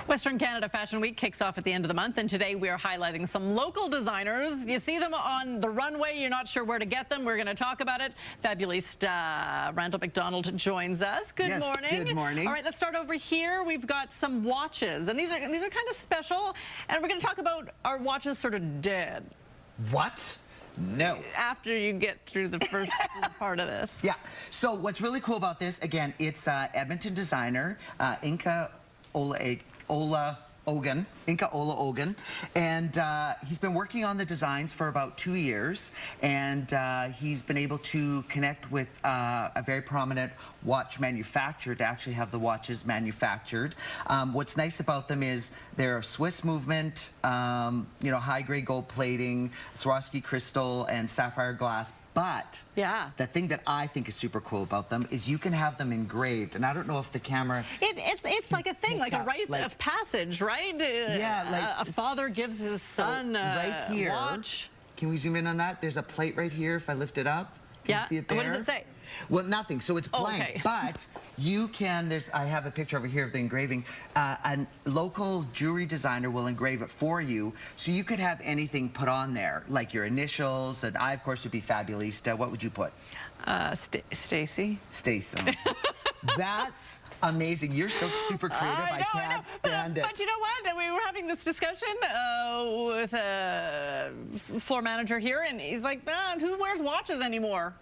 Western Canada Fashion Week kicks off at the end of the month, and today we are highlighting some local designers. You see them on the runway, you're not sure where to get them. We're going to talk about it. Fabulista Randall MacDonald joins us. Good morning. Good morning. All right, let's start over here. We've got some watches, and these are kind of special, and we're going to talk about our watches sort of dead. What? No. After you get through the first part of this. Yeah. So what's really cool about this, again, it's Edmonton designer, Inca Ola Ogun, and he's been working on the designs for about 2 years, and he's been able to connect with a very prominent watch manufacturer to actually have the watches manufactured. What's nice about them is they're a Swiss movement, you know, high-grade gold plating, Swarovski crystal, and sapphire glass. But yeah, the thing that I think is super cool about them is you can have them engraved, and I don't know if the camera... It's like a thing, like a rite of passage, right? Yeah, like a father gives his son right here, watch. Can we zoom in on that? There's a plate right here if I lift it up. Can you see it there? What does it say? Well, nothing, so it's blank, okay. But you can, I have a picture over here of the engraving. A local jewelry designer will engrave it for you, so you could have anything put on there, like your initials, and I, of course, would be Fabulista. What would you put? Stacy. Stacy. That's amazing. You're so super creative. I can't stand it. But you know what? We were having this discussion with a floor manager here, and he's like, man, who wears watches anymore?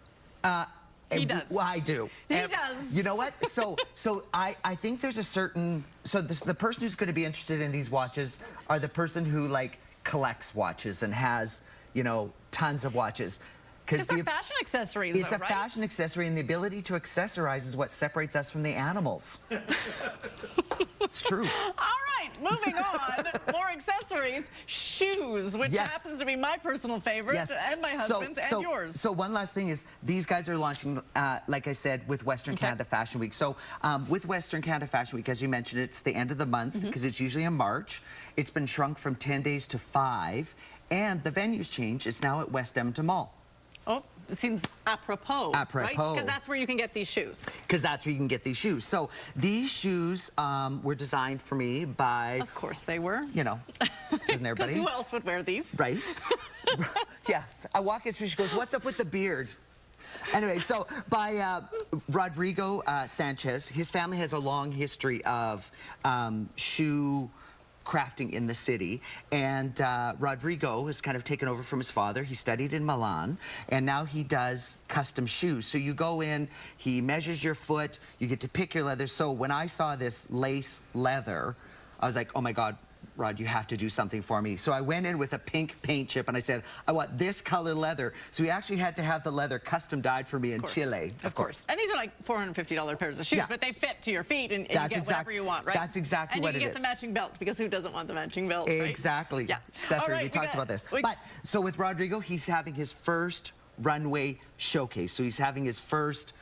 He does. Well, I do. He does. You know what? So I think there's a certain... So the person who's going to be interested in these watches are the person who, like, collects watches and has, you know, tons of watches. Because they're fashion accessories, It's though, a right? fashion accessory, and the ability to accessorize is what separates us from the animals. It's true. All right, moving on. More accessories. Shoes, which happens to be my personal favorite, and my husband's, and yours. So one last thing is, these guys are launching, like I said, with Western Canada Fashion Week. So with Western Canada Fashion Week, as you mentioned, it's the end of the month, because it's usually in March. It's been shrunk from 10 days to 5, and the venue's changed. It's now at West Edmonton Mall. Oh, it seems apropos, right? Because that's where you can get these shoes. Because that's where you can get these shoes. So these shoes were designed for me by... Of course they were. You know, doesn't everybody? Because who else would wear these? Right. Yeah. I walk in, she goes, what's up with the beard? Anyway, so by Rodrigo Sanchez. His family has a long history of shoe crafting in the city, and Rodrigo has kind of taken over from his father. He studied in Milan, and now he does custom shoes. So you go in, he measures your foot, you get to pick your leather. So when I saw this lace leather, I was like, oh my God, Rod, you have to do something for me. So I went in with a pink paint chip, and I said, I want this color leather. So we actually had to have the leather custom dyed for me in Chile. Of course. And these are like $450 pairs of shoes, but they fit to your feet, and you get whatever you want, right? That's exactly what it is. And you get the matching belt, because who doesn't want the matching belt, right? Exactly. Yeah. Accessory, we talked about this. But, so with Rodrigo, he's having his first runway showcase. So he's having his first...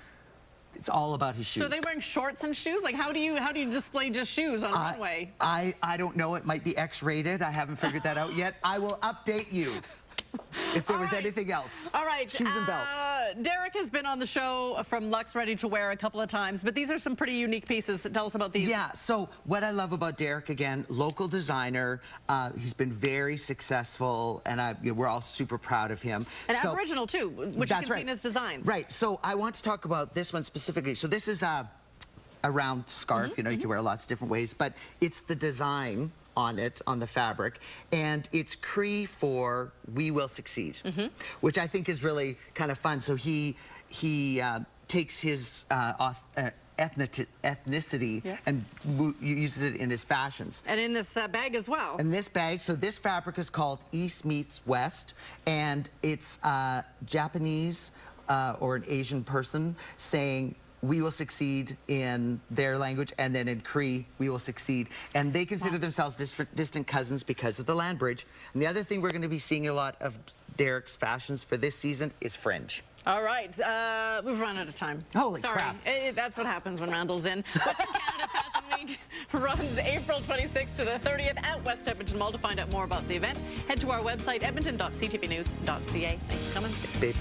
It's all about his shoes. So are they wearing shorts and shoes? Like, how do you display just shoes on a runway? I don't know. It might be X-rated. I haven't figured that out yet. I will update you if there was anything else. All right. Shoes and belts. Derek has been on the show from LUXX Ready to Wear a couple of times, but these are some pretty unique pieces. Tell us about these. Yeah, so what I love about Derek, again, local designer. He's been very successful, and we're all super proud of him. And Aboriginal, too, which you can see in his designs. Right, so I want to talk about this one specifically. So this is a round scarf, you know, you can wear lots of different ways, but it's the design on it, on the fabric, and it's Cree for We Will Succeed, which I think is really kind of fun. So he takes his ethnicity and uses it in his fashions. And in this bag as well. In this bag, so this fabric is called East Meets West, and it's Japanese or an Asian person saying, we will succeed in their language, and then in Cree, we will succeed. And they consider themselves distant cousins because of the land bridge. And the other thing we're going to be seeing a lot of Derek's fashions for this season is fringe. All right, we've run out of time. Holy crap. That's what happens when Randall's in. Western Canada Fashion Week runs April 26th to the 30th at West Edmonton Mall. To find out more about the event, head to our website, edmonton.ctvnews.ca. Thanks for coming. Babe.